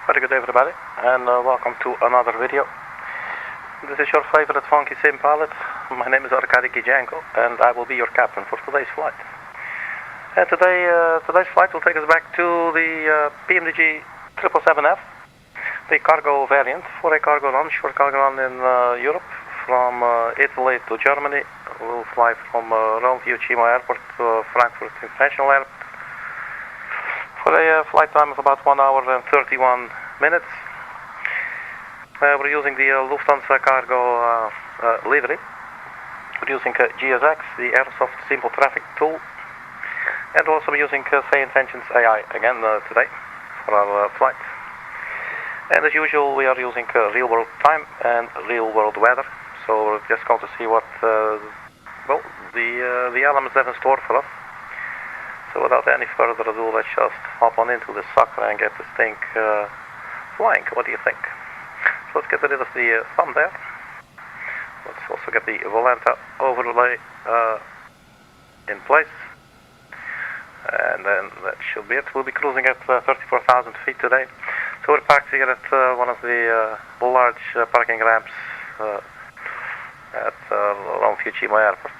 Very good day everybody, and welcome to another video. This is your favorite funky sim pilot. My name is Arkady Gidzenko, and I will be your captain for today's flight. And today's flight will take us back to the PMDG 777F, the cargo variant for a cargo run, short cargo run in Europe, from Italy to Germany. We'll fly from Rome Fiumicino Airport to Frankfurt International Airport for a flight time of about 1 hour and 31 minutes. We're using the Lufthansa cargo livery. We're using GSX, the Airsoft Simple Traffic tool, and also we're using Say Intentions AI again today for our flight. And as usual, we are using real world time and real world weather. So we're just going to see what the elements have in store for us. So without any further ado, let's just hop on into the sucker and get this thing flying. What do you think? So let's get rid of the thumb there. Let's also get the Volanta overlay in place. And then that should be it. We'll be cruising at 34,000 feet today. So we're parked here at one of the large parking ramps at Rome Fiumicino Airport.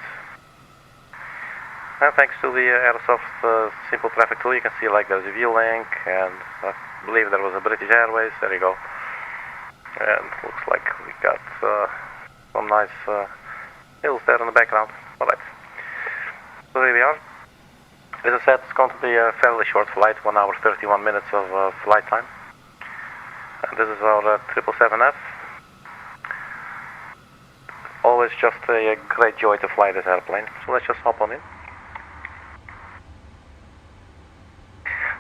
And thanks to the Airsoft Simple Traffic tool, you can see like there's a view link, and I believe there was a British Airways. There you go. And looks like we got some nice hills there in the background. Alright. So here we are. As I said, it's going to be a fairly short flight, 1 hour 31 minutes of flight time. And this is our 777F. Always just a great joy to fly this airplane. So let's just hop on in.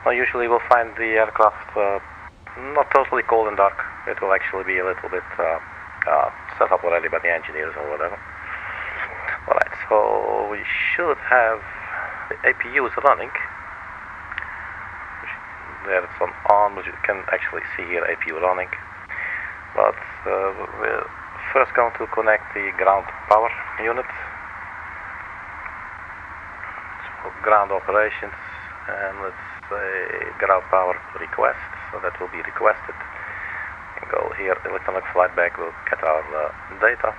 Now usually we'll find the aircraft not totally cold and dark. It will actually be a little bit set up already by the engineers or whatever. Alright, so we should have the APUs running. There it's on, but you can actually see here APU running. But we're first going to connect the ground power unit. So ground operations, and let's say ground power request. So that will be requested. And go here, electronic flight bag will get our data.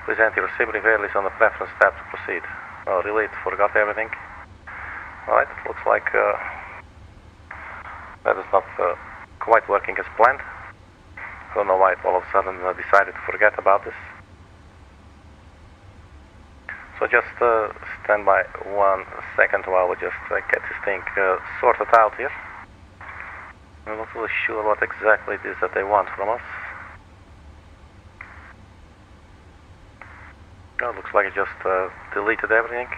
Please enter your SIM values on the preference tab to proceed. Oh, really? It forgot everything. Alright, it looks like that is not quite working as planned. I don't know why it all of a sudden decided to forget about this. So just stand by 1 second while we just get this thing sorted out here. I'm not really sure what exactly it is that they want from us. Oh, it looks like it just deleted everything.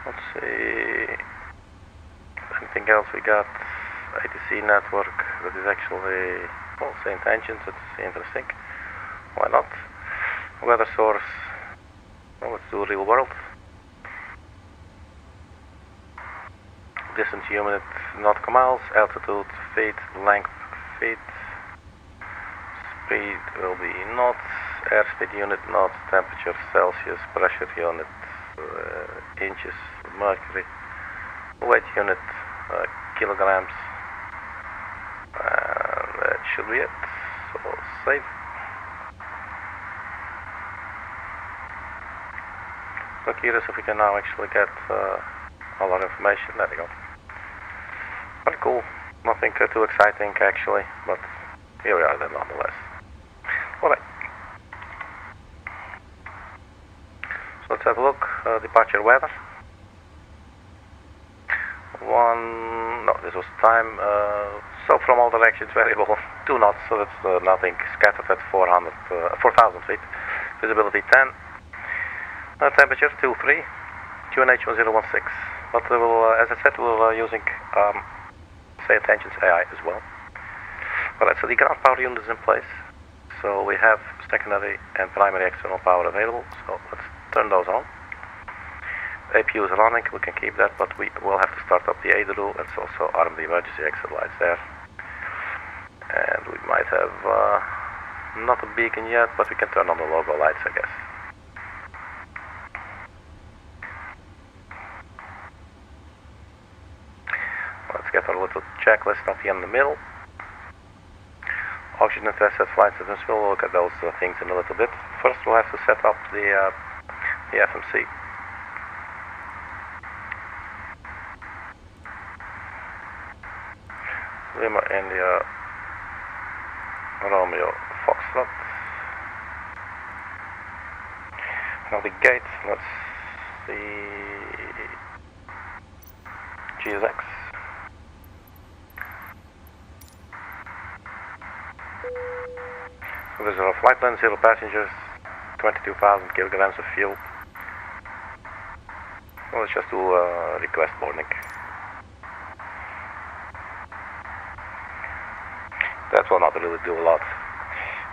Let's see. Anything else we got? ATC network, that is actually, well, Say Intentions, that's interesting. Why not? Weather source, well, let's do real world. Distance unit, nautical miles, altitude, feet, length, feet. Speed will be knots, airspeed unit, knots, temperature, Celsius, pressure unit, inches, mercury, weight unit, kilograms. And that should be it. So save. Look here, so we can now actually get all our information. There we go. Very cool. Nothing too exciting actually, but here we are then nonetheless. Alright. So let's have a look. Departure weather. No, this was time. So from all directions, variable 2 knots, so that's nothing. Scattered at 4,000 feet. Visibility 10. Temperature 23. QNH 1016. But we will, as I said, we're using Say Intentions AI as well. Alright, so the ground power unit is in place. So we have secondary and primary external power available. So let's turn those on. APU is running, we can keep that, but we will have to start up the ADDF. Let's also arm the emergency exit lights there. And we might have not a beacon yet, but we can turn on the logo lights, I guess. get our little checklist up here in the middle. Oxygen and test set flight systems, we'll look at those things in a little bit. First we'll have to set up the FMC. Lima India Romeo Foxtrot. Now the gate, let's see, GSX. So there's our flight plan, 0 passengers, 22,000 kilograms of fuel. Well, let's just do request boarding. That will not really do a lot.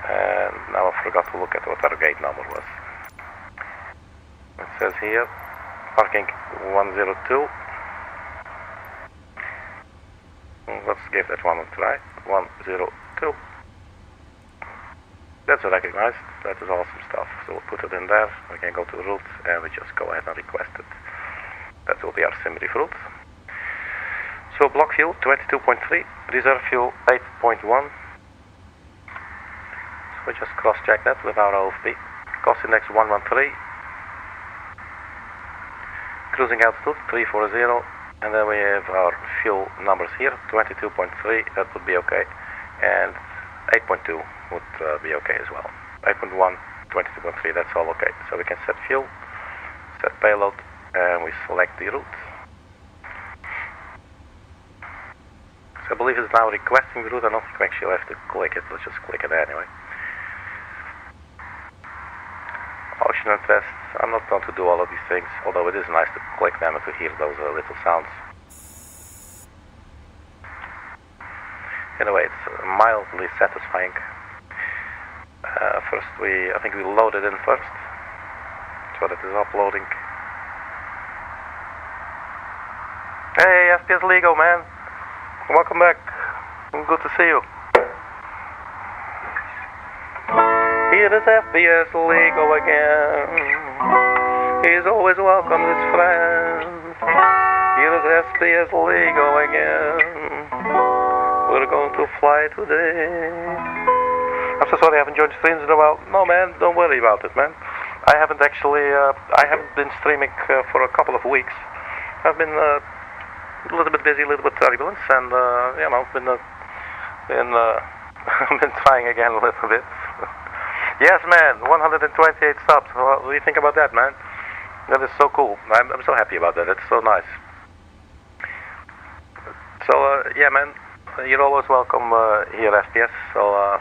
And now I forgot to look at what our gate number was. It says here, parking 102. Let's give that one a try. 102. That's recognized. That is awesome stuff. So we'll put it in there. We can go to the route and we just go ahead and request it. That will be our SIMRIF route. So block fuel 22.3, reserve fuel 8.1. So we just cross-check that with our OFP. Cost index 113. Cruising altitude 340, and then we have our fuel numbers here, 22.3, that would be okay, and 8.2 would be okay as well. 8.1, 22.3, that's all okay. So we can set fuel, set payload, and we select the route. So I believe it's now requesting the route. I don't think we actually have to click it, let's just click it anyway. Ocean and test. I'm not going to do all of these things, although it is nice to click them and to hear those little sounds. Anyway, it's mildly satisfying. First I think we load it in first, so that is uploading. Hey, FPS Lego, man. Welcome back. Good to see you. Here is FPS Lego again. He's always welcomed his friends. Here is FPS Lego again. We're going to fly today. I'm so sorry I haven't joined streams in a while. No man, don't worry about it, man. I haven't actually, I haven't been streaming for a couple of weeks. I've been a little bit busy, a little bit turbulence, and you know, been been trying again a little bit. Yes, man, 128 subs. What do you think about that, man? That is so cool. I'm so happy about that. It's so nice. So, yeah, man, you're always welcome here, FPS. So, I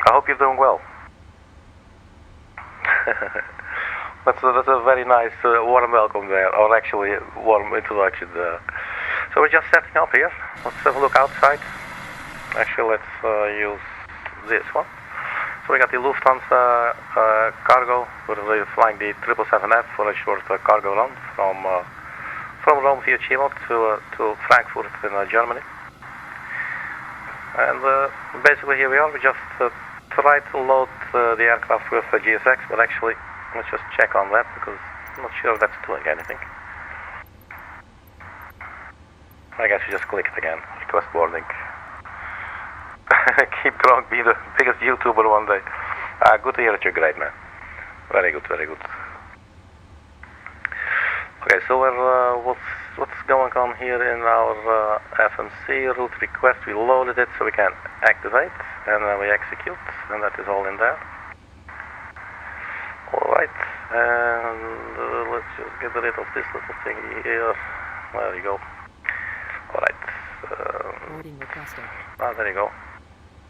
hope you're doing well. That's a very nice, warm welcome there, or actually warm introduction there. So we're just setting up here. Let's have a look outside. Actually, let's use this one. So we got the Lufthansa cargo. We're flying the 777F for a short cargo run from Rome via Chile to Frankfurt in Germany. And basically here we are. We just tried to load the aircraft with GSX, but actually let's just check on that because I'm not sure if that's doing anything. I guess we just click it again. Request boarding. Keep growing, be the biggest YouTuber one day. Good to hear that you're great, man. Very good, very good. Okay, so what's going on here in our FMC route request? We loaded it so we can activate, and then we execute, and that is all in there. Alright, and let's just get rid of this little thing here. There you go. Alright. Boarding requested. There you go.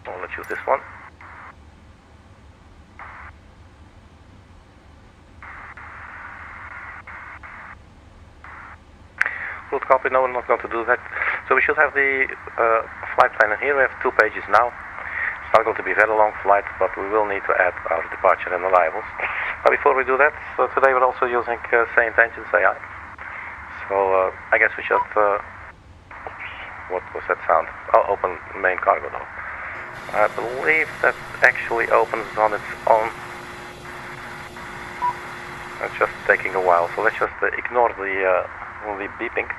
Well, let's use this one. Good copy. No, we're not going to do that. So we should have the flight planner here. We have 2 pages now. It's not going to be a very long flight, but we will need to add our departure and arrivals. But before we do that, so today we're also using Say Intentions AI. So I guess we should. What was that sound? Oh, open main cargo door. I believe that actually opens on its own. It's just taking a while, so let's just ignore the beeping.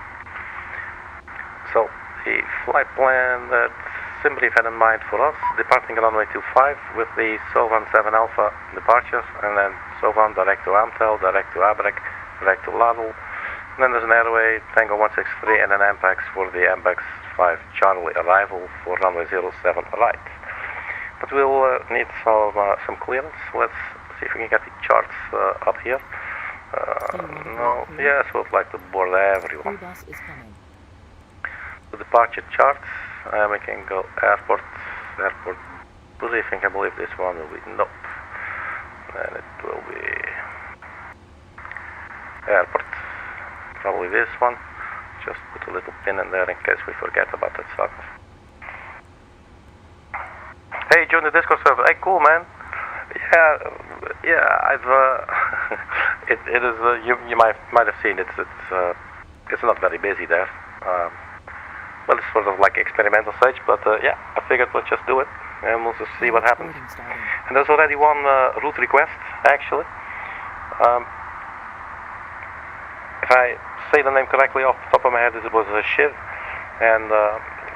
So the flight plan that Simbrief had in mind for us, departing runway 25 with the SOVAN 7 Alpha departures, and then SOVAN direct to AMTEL, direct to ABREG, direct to LADOL. And then there's an airway Tango 163 and an EMPAX for the EMPAX 5 Charlie arrival for runway 07 right. But we'll need some clearance. Let's see if we can get the charts up here. No, yes, we'd like to board everyone. The departure charts, we can go airport briefing. I believe this one will be nope. Then it will be airport, probably this one. Just put a little pin in there in case we forget about that sucker. Hey, join the Discord server. Hey, cool, man. Yeah, I've it is you might have seen it. It's not very busy there. Well, it's sort of like experimental stage, but yeah, I figured let's just do it and we'll just see what happens. And there's already one route request actually. If I say the name correctly off the top of my head, it was a Shiv, and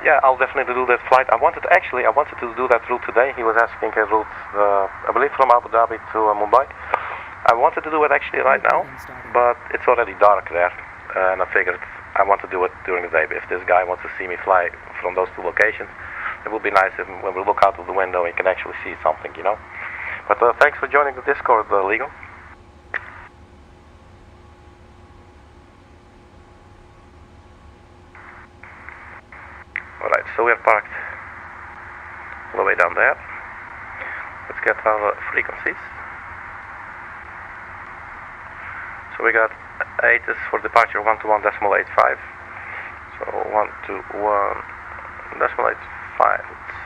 yeah, I'll definitely do that flight. I wanted to do that route today. He was asking a route, I believe from Abu Dhabi to Mumbai. I wanted to do it actually right now, but it's already dark there, and I figured I want to do it during the day. If this guy wants to see me fly from those two locations, it would be nice if when we look out of the window he can actually see something, you know. But thanks for joining the Discord, Legal. Alright, so we're parked all the way down there. Let's get our frequencies. So we got 8 is for departure 121.85. So 121.85. Let's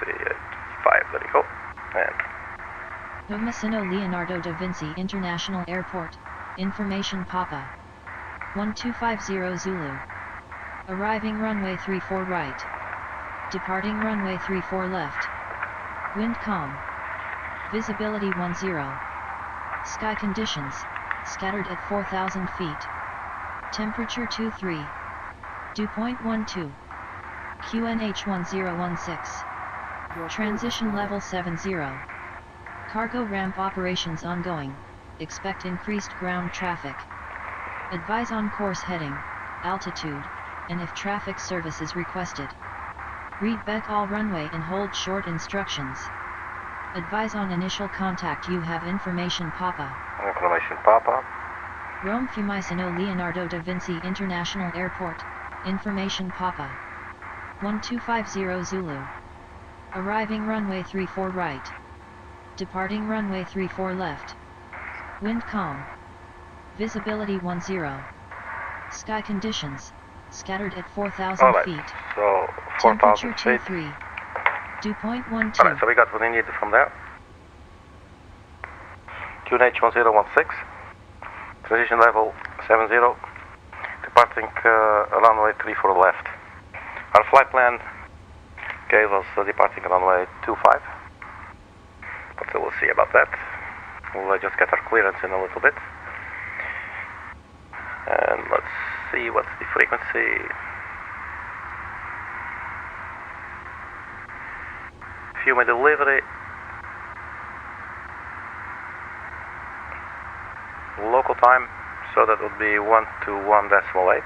see, 85. There you go. And Fiumicino Leonardo da Vinci International Airport. Information Papa. 1250 Zulu. Arriving runway 34 right. Departing runway 34 left. Wind calm. Visibility 10. Sky conditions. Scattered at 4,000 feet. Temperature 23. Dew point 12. QNH 1016. Transition level 70. Cargo ramp operations ongoing. Expect increased ground traffic. Advise on course heading, altitude, and if traffic service is requested. Read back all runway and hold short instructions. Advise on initial contact. You have information Papa. Information Papa. Rome Fiumicino Leonardo da Vinci International Airport. Information Papa. 1250 Zulu. Arriving runway 34 right. Departing runway 34 left. Wind calm. Visibility 10. Sky conditions. Scattered at 4,000 feet. So 4,000 feet. Temperature 23. Dew point 12. Alright, so we got what we needed from there. QNH 1016. Transition level 70. Departing runway 34 left. Our flight plan gave us departing runway 25. But we'll see about that. We'll just get our clearance in a little bit. And let's see what's the frequency. Fiume delivery. Local time, so that would be 121.8.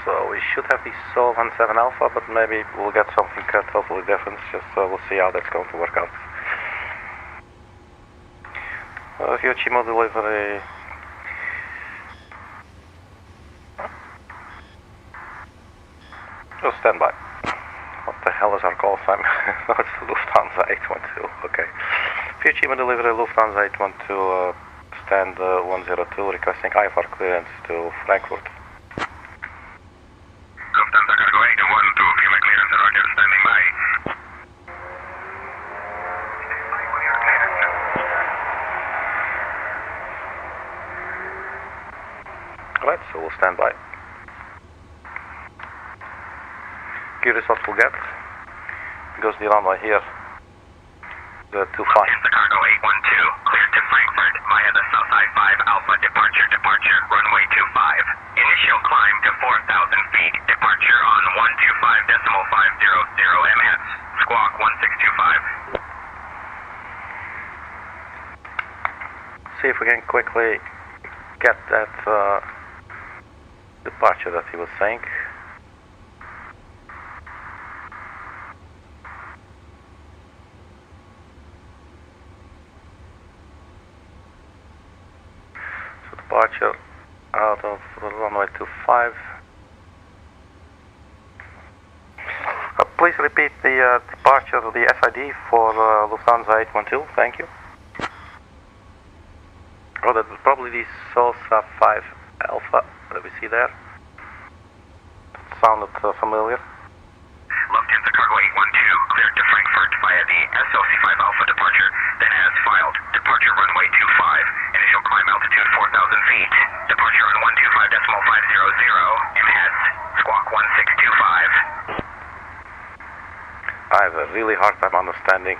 So we should have the SOVAN 7 Alpha, but maybe we'll get something totally different. Just we'll see how that's going to work out. Fiumicino delivery. Oh, stand by. What the hell is our call sign? No, it's Lufthansa 812. Okay. Fiumicino delivery Lufthansa 812, stand 102, requesting IFR clearance to Frankfurt. Lufthansa Cargo 812, Fiume clearance, roger, standing by. Alright, so we'll stand by. curious what we'll get. Goes the runway here. The 25. Lufthansa Cargo 812, cleared to Frankfurt via the Southside 5 Alpha departure, runway 25. Initial climb to 4,000 feet, departure on 125.500 MS, squawk 1625. See if we can quickly get that departure that he was saying. So departure out of runway 25. Please repeat the departure of the SID for Lufthansa 812, thank you. Oh, that's probably the SOSA 5 Alpha that we see there. That sounded familiar. Lufthansa Cargo 812, cleared to Frankfurt via the SOC 5 Alpha departure, then as filed. Departure runway 25, initial climb altitude 4,000 feet. Departure on 125.500 MS, squawk 1625. I have a really hard time understanding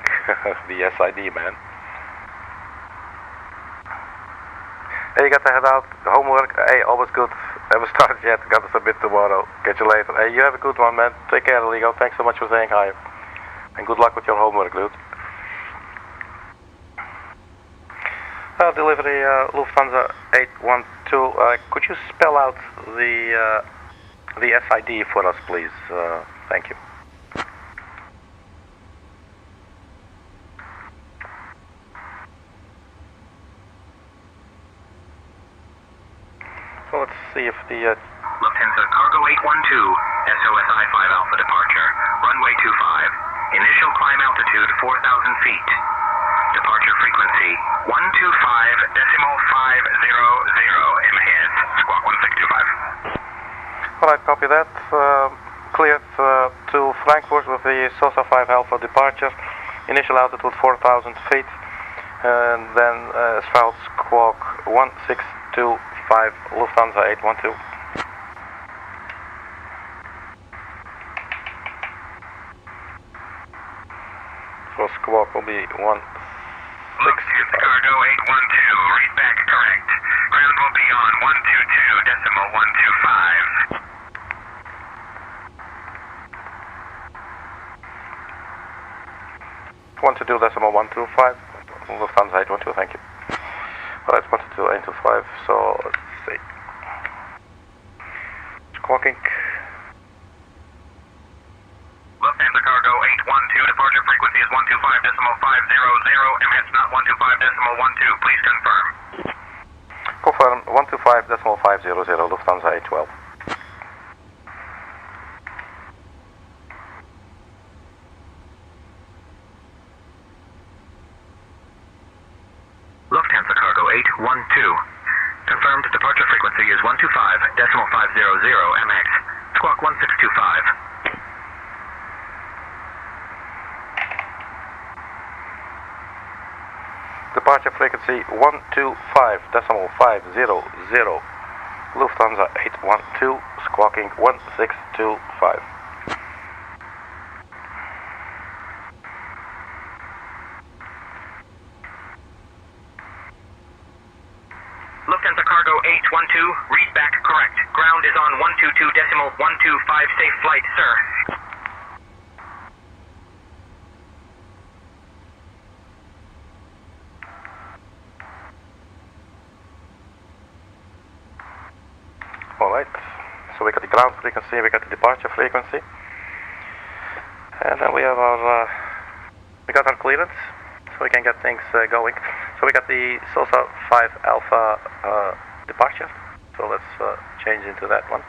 the SID, man. Hey, you got to head out. Homework. Hey, always good. Haven't started yet. Got to submit tomorrow. Catch you later. Hey, you have a good one, man. Take care, Lego. Thanks so much for saying hi. And good luck with your homework, dude. Delivery Lufthansa 812. Could you spell out the SID for us, please? Thank you. So let's see if the Lufthansa Cargo 812, SOSI 5 Alpha departure, runway 25, initial climb altitude 4,000 feet, departure frequency 125.500 MHz, squawk 1625. Alright, copy that. Cleared to Frankfurt with the SOSA 5 Alpha departure, initial altitude 4,000 feet, and then asphalt squawk 1625. Lufthansa 812. So squawk will be 165. Lufthansa Cargo 812, read back correct. Ground will be on 122.125. 122.125. Lufthansa 812, thank you. Alright, 122.825, so let's see. Squawking. Lufthansa Cargo 812, departure frequency is 125.500 MS, not 125.12. Please confirm. Confirm 125.500 Lufthansa 812. Lufthansa Cargo 812. Confirmed departure frequency is 125.500 MX. Squawk 1625. Departure frequency 125.500. Lufthansa 812, squawking 1625. Lufthansa Cargo 812, read back correct. Ground is on 122.125, safe flight, sir. Alright, so we got the ground frequency, we got the departure frequency. And then we have our, we got our clearance, so we can get things going. So we got the SOSA 5 Alpha departure, so let's change into that one.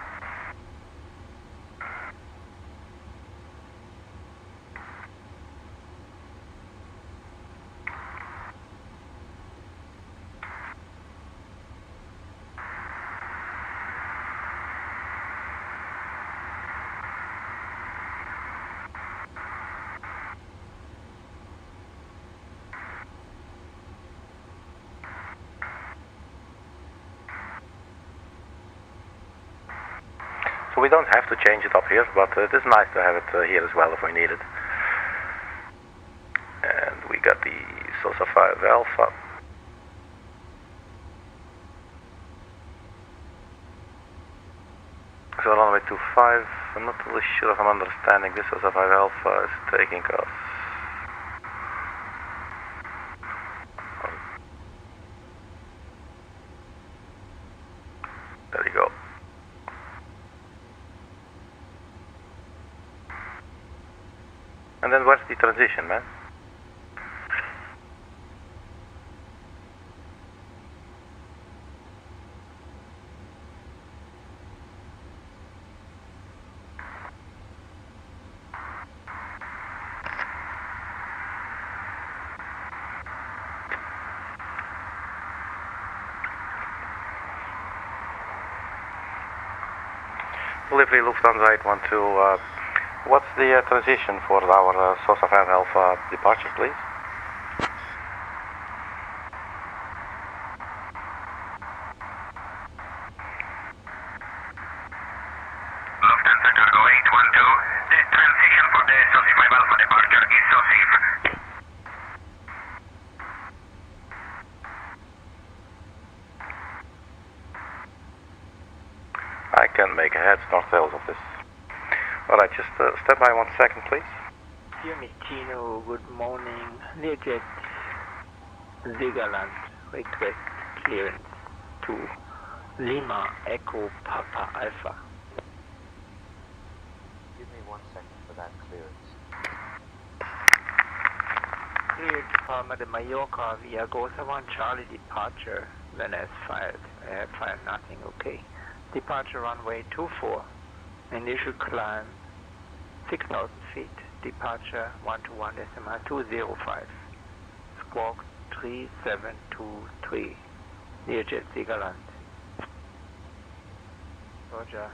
So we don't have to change it up here, but it is nice to have it here as well if we need it. And we got the SOSA 5 Alpha. So runway 25, I'm not really sure if I'm understanding this SOSA 5 Alpha is taking us. There you go. And then where's the transition, man? Delivery Lufthansa 812, what's the transition for our SOSA 5 Alpha departure, please? Lufthansa Cargo 812, the transition for the SOSA 5 Alpha departure is so safe. I can't make heads nor tails of this. Alright, just step by 1 second, please. Fiumicino, good morning. Learjet Zegaland, request clearance to Lima Echo Papa Alpha. Give me 1 second for that clearance. Clear to Palma de Mallorca via Go SOVAN Charlie departure. When as filed, I have filed nothing, okay. Departure runway 24, initial climb 6,000 feet, departure 121.205, squawk 3723, Learjet Zegaland. Roger.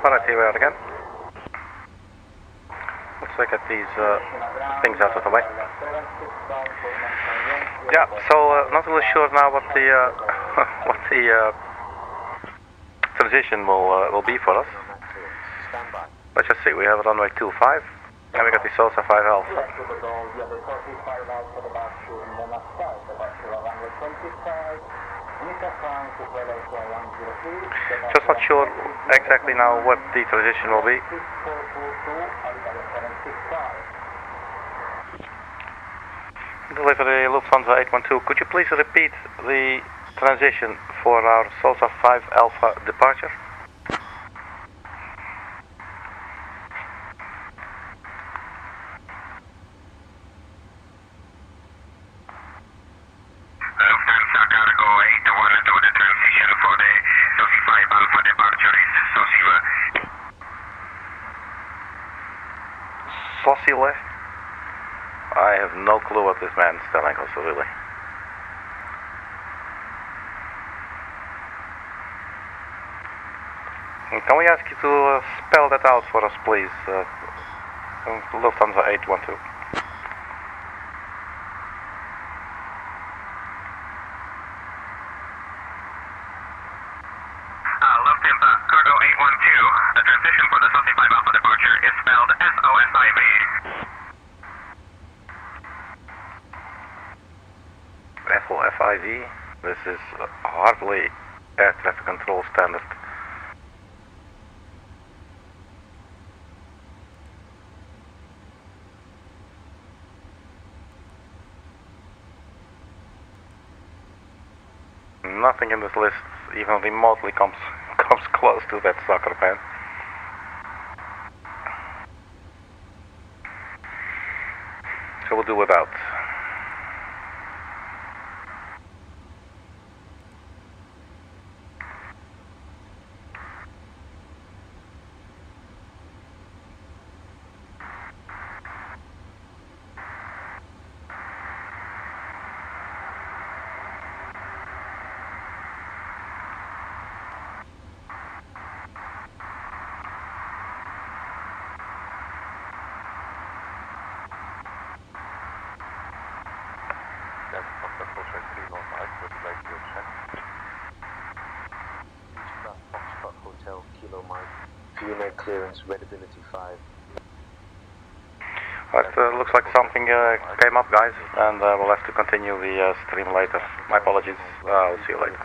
Alright, here we are again. Let's look at these things out of the way. Yeah, so not really sure now what the what the transition will be for us. Let's just see. We have runway 25, and we got the SOSA 5 Alpha. Just not sure exactly now what the transition will be. Delivery Lufthansa 812, could you please repeat the transition for our Salsa 5 Alpha departure? Lufthansa cargo 812, the transition for the Salsa 5 Alpha departure is Sosiva. Sosile? I have no clue what this man's telling us, really. Can we ask you to spell that out for us, please? Lufthansa 812. Lufthansa cargo 812, the transition for the Salsa 5 Alpha departure is spelled SOSIV. FOFIV? This is hardly air traffic control standard. Nothing in this list even remotely comes close to that sucker pan. So we'll do without. Hotel Kilo Mike, VNA clearance, readability 5. It looks like something came up, guys, and we'll have to continue the stream later. My apologies. I'll see you later.